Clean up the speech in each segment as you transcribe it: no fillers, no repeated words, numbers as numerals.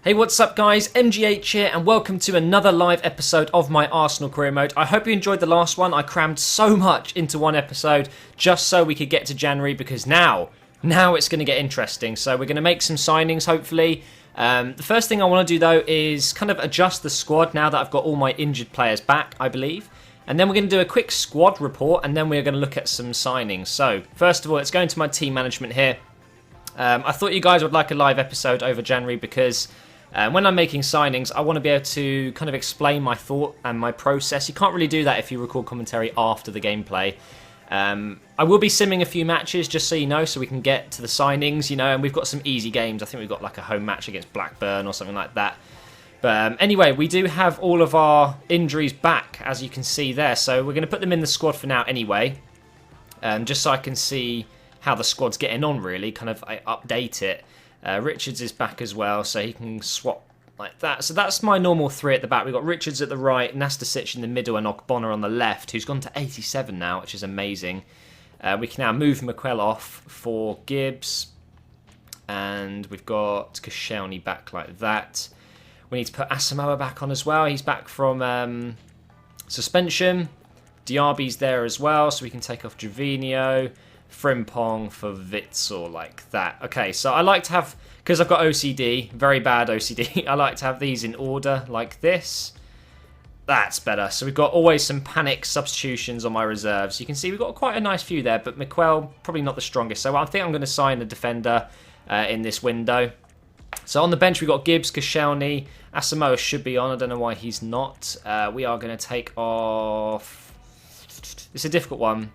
Hey, what's up guys? MGH here and welcome to another live episode of my Arsenal career mode. I hope you enjoyed the last one. I crammed so much into one episode just so we could get to January because now it's going to get interesting. So we're going to make some signings hopefully. The first thing I want to do though is kind of adjust the squad now that I've got all my injured players back, I believe. And then we're going to do a quick squad report and then we're going to look at some signings. So first of all, let's go into my team management here. I thought you guys would like a live episode over January because when I'm making signings, I want to be able to kind of explain my thought and my process. You can't really do that if you record commentary after the gameplay. I will be simming a few matches, just so you know, so we can get to the signings, you know, and we've got some easy games. I think we've got like a home match against Blackburn or something like that. But anyway, we do have all of our injuries back, as you can see there. So we're going to put them in the squad for now anyway, just so I can see how the squad's getting on, really, kind of update it. Richards is back as well, so he can swap like that. So that's my normal three at the back. We've got Richards at the right, Nastasic in the middle, and Ogbonna on the left, who's gone to 87 now, which is amazing. We can now move McQuell off for Gibbs, and we've got Koscielny back like that. We need to put Asamoah back on as well. He's back from suspension. Diaby's there as well, so we can take off Gervinho. Frimpong for Witsel like that. Okay, so I like to have, because I've got OCD, very bad OCD, I like to have these in order like this. That's better. So we've got always some panic substitutions on my reserves. You can see we've got quite a nice few there, but McQuell probably not the strongest. So I think I'm going to sign a defender in this window. So on the bench we've got Gibbs, Koscielny, Asamoah should be on. I don't know why he's not. We are going to take off... It's a difficult one.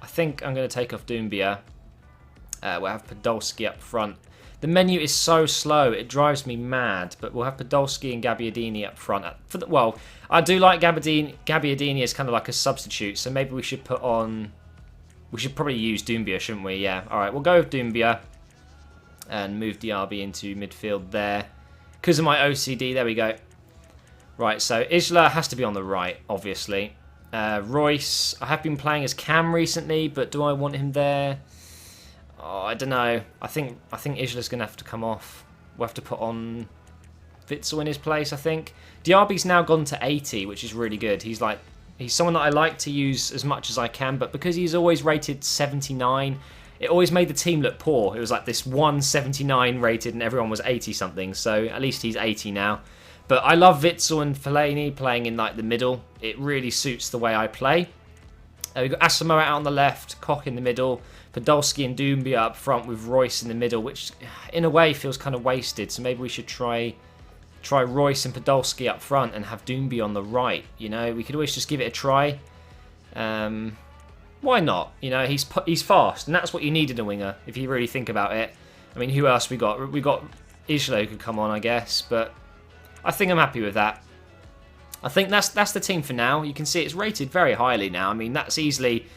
I think I'm going to take off Doumbia. We'll have Podolski up front. The menu is so slow, it drives me mad. But we'll have Podolski and Gabbiadini up front. Well, I do like Gabbiadini as kind of like a substitute. So maybe we should put on... We should probably use Doumbia, shouldn't we? Yeah. All right, we'll go with Doumbia. And move Diaby into midfield there. Because of my OCD, there we go. Right, so Isla has to be on the right, obviously. Royce, I have been playing as Cam recently, but do I want him there? Oh, I don't know. I think Isla's going to have to come off. We'll have to put on Witsel in his place, I think. Diaby's now gone to 80, which is really good. He's someone that I like to use as much as I can, but because he's always rated 79, it always made the team look poor. It was like this 179 rated and everyone was 80 something, so at least he's 80 now. But I love Witsel and Fellaini playing in like the middle. It really suits the way I play. We've got Asamoah out on the left, Koch in the middle, Podolski and Doumbia up front with Royce in the middle, which in a way feels kind of wasted. So maybe we should try Royce and Podolski up front and have Doumbia on the right. You know, we could always just give it a try. Why not? You know, he's fast, and that's what you need in a winger if you really think about it. I mean, who else we got? We got Isla who could come on, I guess, but I think I'm happy with that. I think that's the team for now. You can see it's rated very highly now. I mean, that's easily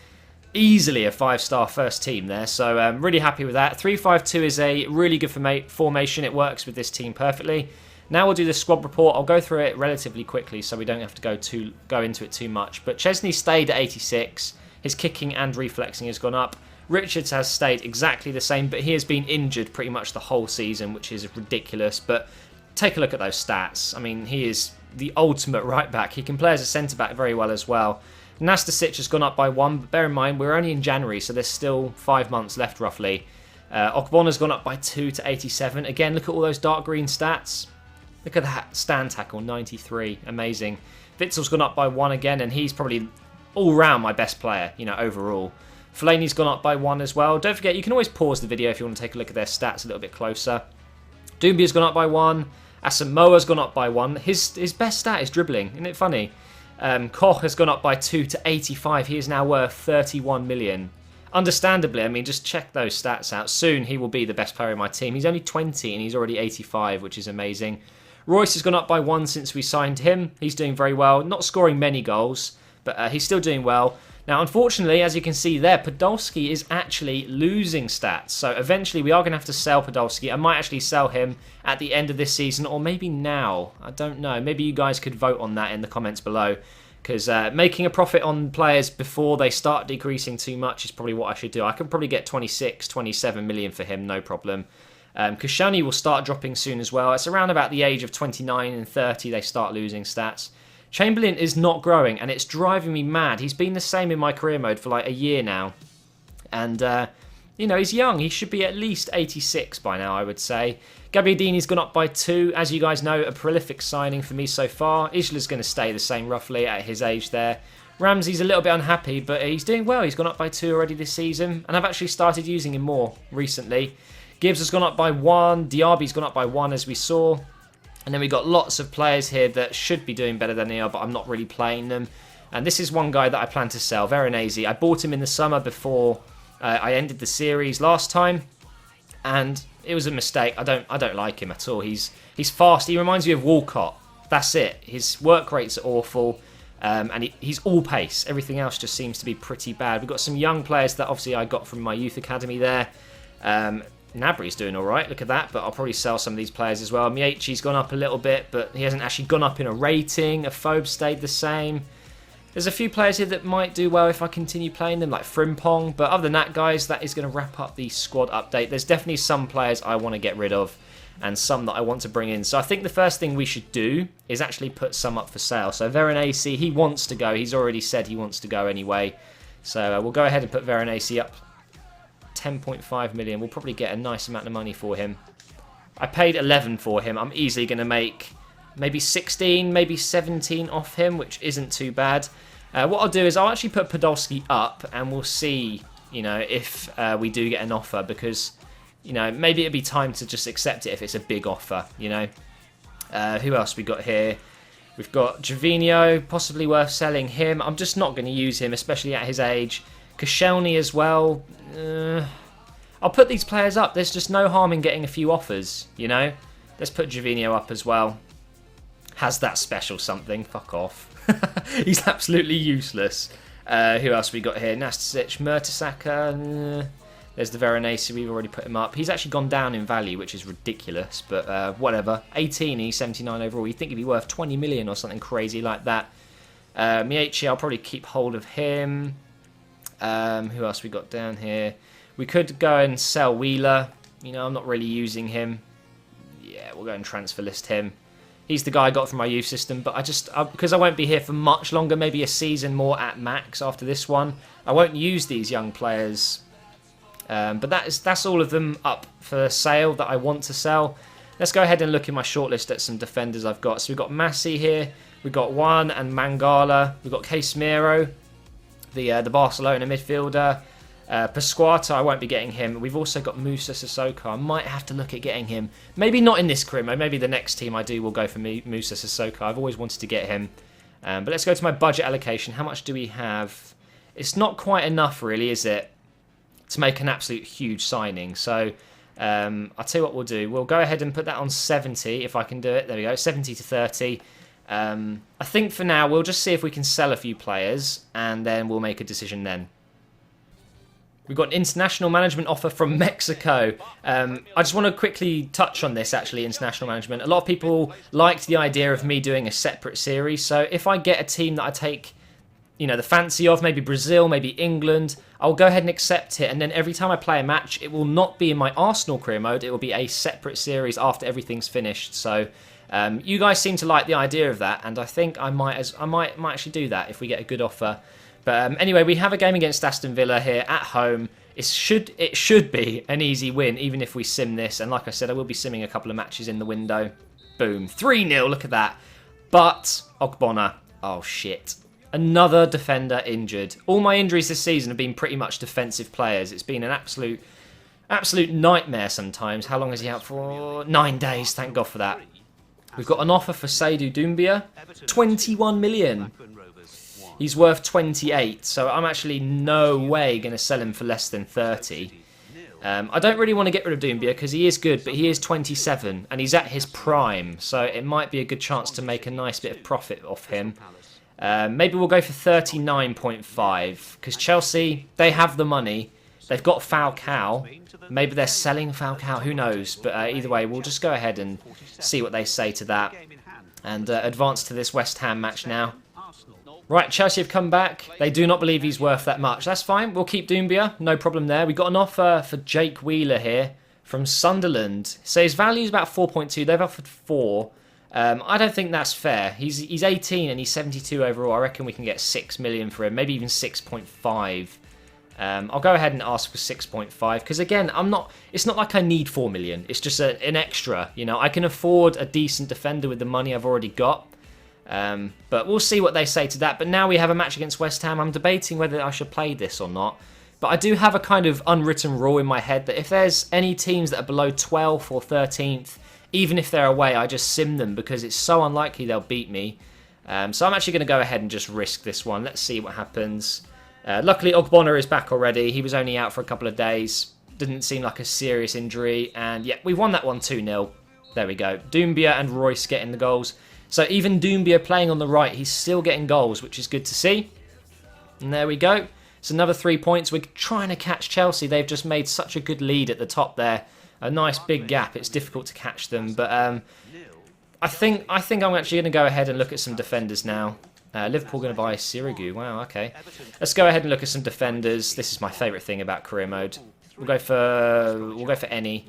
a 5-star first team there. So I'm really happy with that. 3-5-2 is a really good formation. It works with this team perfectly. Now we'll do the squad report. I'll go through it relatively quickly so we don't have to go into it too much. But Chesney stayed at 86. His kicking and reflexing has gone up. Richards has stayed exactly the same, but he has been injured pretty much the whole season, which is ridiculous. But take a look at those stats. I mean, he is the ultimate right back. He can play as a centre back very well as well. Nastasic has gone up by 1, but bear in mind we're only in January, so there's still 5 months left roughly. Ogbonna's gone up by 2 to 87. Again, look at all those dark green stats. Look at that stand tackle, 93, amazing. Witzel's gone up by 1 again, and he's probably all round my best player, you know, overall. Fellaini's gone up by 1 as well. Don't forget, you can always pause the video if you want to take a look at their stats a little bit closer. Doumbia's gone up by 1. Asamoah's gone up by 1. His best stat is dribbling. Isn't it funny? Koch has gone up by 2 to 85. He is now worth 31 million. Understandably, I mean, just check those stats out. Soon he will be the best player in my team. He's only 20 and he's already 85, which is amazing. Royce has gone up by 1 since we signed him. He's doing very well. Not scoring many goals, but he's still doing well. Now, unfortunately, as you can see there, Podolski is actually losing stats. So eventually we are going to have to sell Podolski. I might actually sell him at the end of this season, or maybe now. I don't know. Maybe you guys could vote on that in the comments below. Because making a profit on players before they start decreasing too much is probably what I should do. I could probably get 26, 27 million for him, no problem. Koscielny will start dropping soon as well. It's around about the age of 29 and 30 they start losing stats. Chamberlain is not growing, and it's driving me mad. He's been the same in my career mode for like a year now. And, you know, he's young. He should be at least 86 by now, I would say. Gabbiadini's gone up by 2. As you guys know, a prolific signing for me so far. Isla's going to stay the same roughly at his age there. Ramsey's a little bit unhappy, but he's doing well. He's gone up by 2 already this season, and I've actually started using him more recently. Gibbs has gone up by 1. Diaby's gone up by 1, as we saw. And then we've got lots of players here that should be doing better than they are, but I'm not really playing them. And this is one guy that I plan to sell, Veronese. I bought him in the summer before I ended the series last time, and it was a mistake. I don't like him at all. He's fast. He reminds me of Walcott. That's it. His work rates are awful, and he's all pace. Everything else just seems to be pretty bad. We've got some young players that obviously I got from my youth academy there. Nabry's doing all right, look at that, but I'll probably sell some of these players as well. Mieci's gone up a little bit, but he hasn't actually gone up in a rating. Afobe stayed the same. There's a few players here that might do well if I continue playing them, like Frimpong, but other than that, guys, that is going to wrap up the squad update. There's definitely some players I want to get rid of, and some that I want to bring in. So I think the first thing we should do is actually put some up for sale. So Veronese, he wants to go. He's already said he wants to go anyway. So we'll go ahead and put Veronese up 10.5 million. We'll probably get a nice amount of money for him. I paid 11 for him. I'm easily going to make maybe 16, maybe 17 off him, which isn't too bad. What I'll do is I'll actually put Podolski up, and we'll see, you know, if we do get an offer, because, you know, maybe it'd be time to just accept it if it's a big offer, you know. Who else we got here? We've got Gervinho, possibly worth selling him. I'm just not going to use him, especially at his age. Koscielny as well. I'll put these players up. There's just no harm in getting a few offers, you know. Let's put Gervinho up as well. Has that special something? Fuck off. He's absolutely useless. Who else we got here? Nastasic, Mertesacker. There's the Veronese. We've already put him up. He's actually gone down in value, which is ridiculous. But whatever. 18, he's 79 overall. You'd think he'd be worth 20 million or something crazy like that. Mieci, I'll probably keep hold of him. Who else we got down here? We could go and sell Wheeler. You know, I'm not really using him. Yeah, we'll go and transfer list him. He's the guy I got from my youth system, but because I won't be here for much longer, maybe a season more at max after this one, I won't use these young players. But that's all of them up for sale that I want to sell. Let's go ahead and look in my shortlist at some defenders I've got. So we've got Massi here, we've got Juan and Mangala, we've got Casemiro, the Barcelona midfielder. Pasquata, I won't be getting him. We've also got Musa Sissoko. I might have to look at getting him. Maybe not in this career mode. Maybe the next team I do will go for Musa Sissoko. I've always wanted to get him. But let's go to my budget allocation. How much do we have? It's not quite enough, really, is it, to make an absolute huge signing. So I'll tell you what we'll do. We'll go ahead and put that on 70, if I can do it. There we go, 70 to 30. I think for now, we'll just see if we can sell a few players, and then we'll make a decision then. We've got an international management offer from Mexico. I just want to quickly touch on this, actually, international management. A lot of people liked the idea of me doing a separate series. So if I get a team that I take, you know, the fancy of, maybe Brazil, maybe England, I'll go ahead and accept it. And then every time I play a match, it will not be in my Arsenal career mode. It will be a separate series after everything's finished. So you guys seem to like the idea of that, and I think I might actually do that if we get a good offer. But anyway, we have a game against Aston Villa here at home. It should be an easy win, even if we sim this. And like I said, I will be simming a couple of matches in the window. Boom. 3-0, look at that. But Ogbonna, oh shit. Another defender injured. All my injuries this season have been pretty much defensive players. It's been an absolute nightmare sometimes. How long is he out for? 9 days, thank God for that. We've got an offer for Seydou Doumbia. 21 million. He's worth 28, so I'm actually no way going to sell him for less than 30. I don't really want to get rid of Doumbia because he is good, but he is 27 and he's at his prime, so it might be a good chance to make a nice bit of profit off him. Maybe we'll go for 39.5 because Chelsea, they have the money. They've got Falcao. Maybe they're selling Falcao, who knows? But either way, we'll just go ahead and see what they say to that and advance to this West Ham match now. Right, Chelsea have come back. They do not believe he's worth that much. That's fine. We'll keep Doumbia. No problem there. We got an offer for Jake Wheeler here from Sunderland. So his value is about 4.2. They've offered 4. I don't think that's fair. He's 18 and he's 72 overall. I reckon we can get 6 million for him, maybe even 6.5. I'll go ahead and ask for 6.5 because again, it's not like I need 4 million. It's just an extra. You know, I can afford a decent defender with the money I've already got. But we'll see what they say to that. But now we have a match against West Ham. I'm debating whether I should play this or not. But I do have a kind of unwritten rule in my head that if there's any teams that are below 12th or 13th, even if they're away, I just sim them because it's so unlikely they'll beat me. So I'm actually going to go ahead and just risk this one. Let's see what happens. Luckily, Ogbonna is back already. He was only out for a couple of days. Didn't seem like a serious injury. And yeah, we won that one 2-0. There we go. Doumbia and Royce getting the goals. So even Doumbia playing on the right, he's still getting goals, which is good to see. And there we go. It's another 3 points. We're trying to catch Chelsea. They've just made such a good lead at the top there. A nice big gap. It's difficult to catch them. But I think I'm actually going to go ahead and look at some defenders now. Liverpool going to buy Sirigu. Wow, okay. Let's go ahead and look at some defenders. This is my favourite thing about career mode. We'll go for any.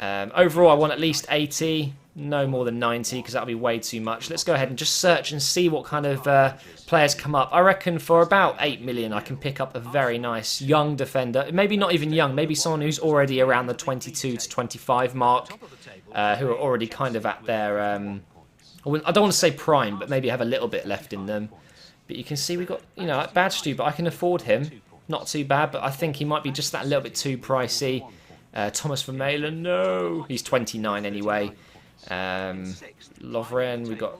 Overall, I want at least 80. No more than 90 because that'll be way too much. Let's go ahead and just search and see what kind of players come up. I reckon for about 8 million I can pick up a very nice young defender. Maybe not even young, maybe someone who's already around the 22 to 25 mark, who are already kind of at their, I don't want to say prime, but maybe have a little bit left in them. But you can see we've got, you know, bad Stu, but I can afford him. Not too bad, but I think he might be just that little bit too pricey. Thomas Vermaelen, no. He's 29 anyway. Lovren, we've got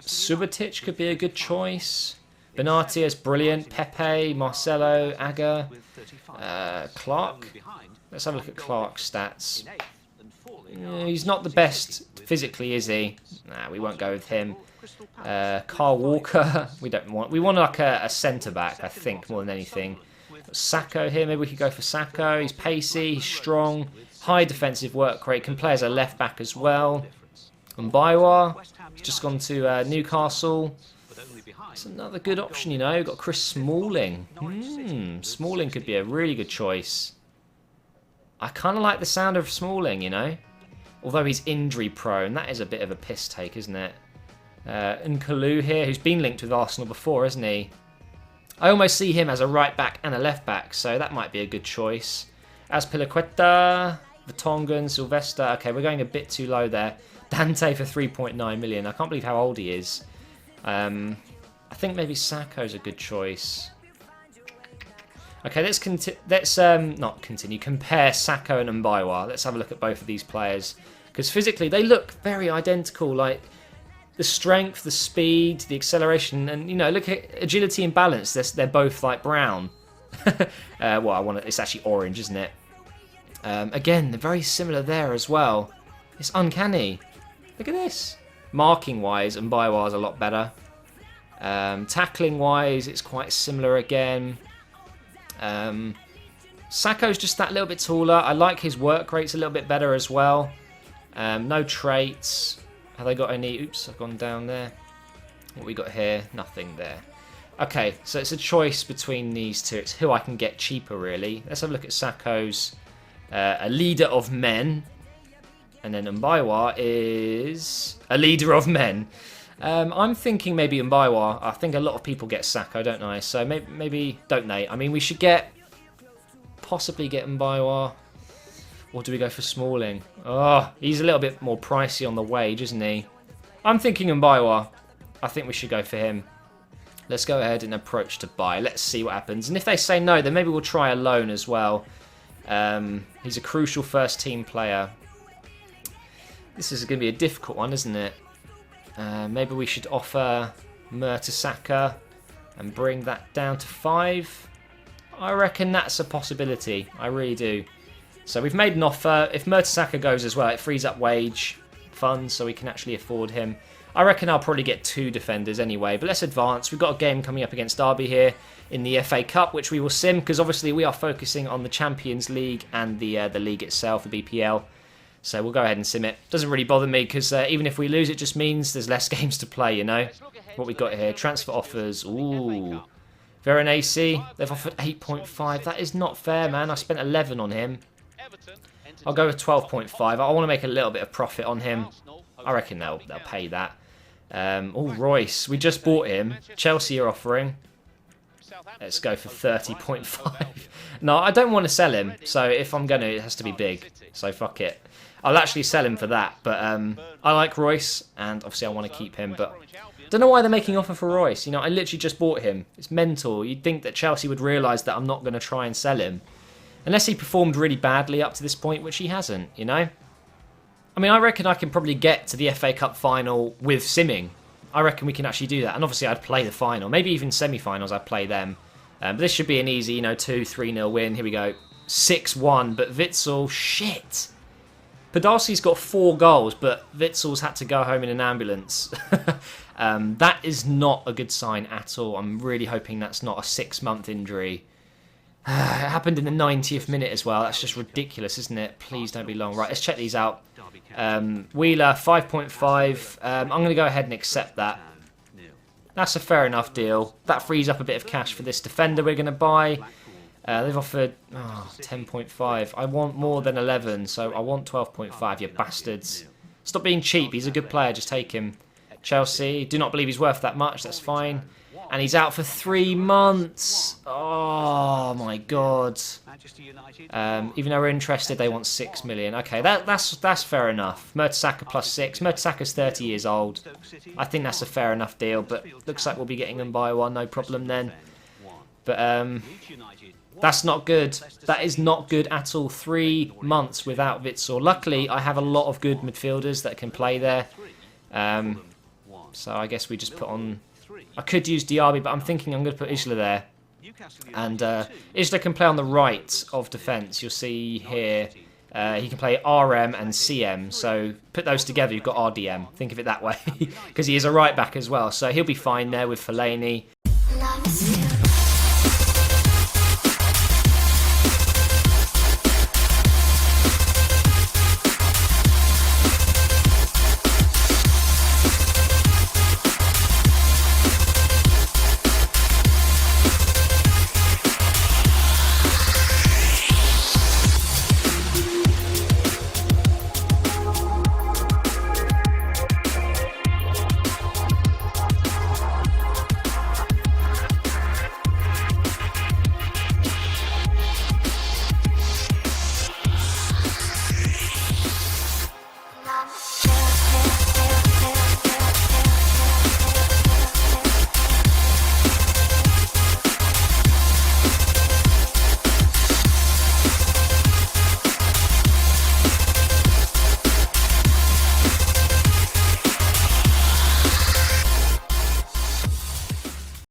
Subotic could be a good choice. Benatia is brilliant. Pepe, Marcelo, Aga, Clark. Let's have a look at Clark's stats. He's not the best physically, is he? Nah, we won't go with him. Carl Walker, we want like a centre back, I think, more than anything. Sacco here, maybe we could go for Sacco. He's pacey, he's strong, high defensive work rate, can play as a left back as well. And Baiwa, he's just gone to Newcastle. It's another good option, you know. We've got Chris Smalling. Smalling could be a really good choice. I kind of like the sound of Smalling, you know. Although he's injury prone, that is a bit of a piss take, isn't it? Nkalu here, who's been linked with Arsenal before, isn't he? I almost see him as a right back and a left back, so that might be a good choice. Azpilicueta, Vertonghen, Sylvester. Okay, we're going a bit too low there. Dante for 3.9 million. I can't believe how old he is. I think maybe Sacco's a good choice. Okay, let's compare Sacco and Mbaiwa. Let's have a look at both of these players. Because physically, they look very identical. Like, the strength, the speed, the acceleration, and, you know, look at agility and balance. They're both, like, brown. It's actually orange, isn't it? Again, they're very similar there as well. It's uncanny. Look at this. Marking-wise, Mbaiwa's a lot better. Tackling-wise, it's quite similar again. Sacco's just that little bit taller. I like his work rates a little bit better as well. No traits. Have they got any? Oops, I've gone down there. What we got here? Nothing there. Okay, so it's a choice between these two. It's who I can get cheaper, really. Let's have a look at Sacco's. A leader of men. And then Mbaiwa is a leader of men. I'm thinking maybe Mbaiwa. I think a lot of people get Sacco, don't they? So maybe don't they? I mean, we should possibly get Mbaiwa. Or do we go for Smalling? Oh, he's a little bit more pricey on the wage, isn't he? I'm thinking Mbaiwa. I think we should go for him. Let's go ahead and approach to buy. Let's see what happens. And if they say no, then maybe we'll try a loan as well. He's a crucial first team player. This is going to be a difficult one, isn't it? Maybe we should offer Mertesacker and bring that down to 5. I reckon that's a possibility. I really do. So we've made an offer. If Mertesacker goes as well, it frees up wage funds so we can actually afford him. I reckon I'll probably get 2 defenders anyway, but let's advance. We've got a game coming up against Derby here in the FA Cup, which we will sim, because obviously we are focusing on the Champions League and the league itself, the BPL. So we'll go ahead and sim it. Doesn't really bother me, because even if we lose, it just means there's less games to play, you know. What we got here, transfer offers. Ooh. Veronese, they've offered 8.5. That is not fair, man. I spent 11 on him. I'll go with 12.5. I want to make a little bit of profit on him. I reckon they'll pay that. Oh, Royce. We just bought him. Chelsea are offering. Let's go for 30.5. No, I don't want to sell him. So if I'm going to, it has to be big. So fuck it. I'll actually sell him for that. But I like Royce. And obviously I want to keep him. But I don't know why they're making offer for Royce. You know, I literally just bought him. It's mental. You'd think that Chelsea would realise that I'm not going to try and sell him. Unless he performed really badly up to this point, which he hasn't, you know? I mean, I reckon I can probably get to the FA Cup final with simming. I reckon we can actually do that. And obviously I'd play the final. Maybe even semi-finals, I'd play them. But this should be an easy, 2-3-0 win. Here we go. 6-1, but Witsel, shit. Podolski's got 4 goals, but Witzel's had to go home in an ambulance. That is not a good sign at all. I'm really hoping that's not a 6-month injury. It happened in the 90th minute as well. That's just ridiculous, isn't it? Please don't be long. Right, let's check these out. Wheeler, 5.5. I'm going to go ahead and accept that. That's a fair enough deal. That frees up a bit of cash for this defender we're going to buy. They've offered 10.5. I want more than 11, so I want 12.5, you bastards. Stop being cheap. He's a good player. Just take him. Chelsea, do not believe he's worth that much. That's fine. And he's out for 3 months. Oh, my God. Even though we're interested, they want 6 million. Okay, that's fair enough. Mertesacker plus 6. Mertesacker's 30 years old. I think that's a fair enough deal, but looks like we'll be getting them by one. No problem then. But that's not good. That is not good at all. 3 months without Witsel. Luckily, I have a lot of good midfielders that can play there. So I guess we just put on... I could use Diaby, but I'm thinking I'm going to put Isla there. And Isla can play on the right of defence. You'll see here he can play RM and CM. So put those together, you've got RDM. Think of it that way. Because he is a right back as well. So he'll be fine there with Fellaini.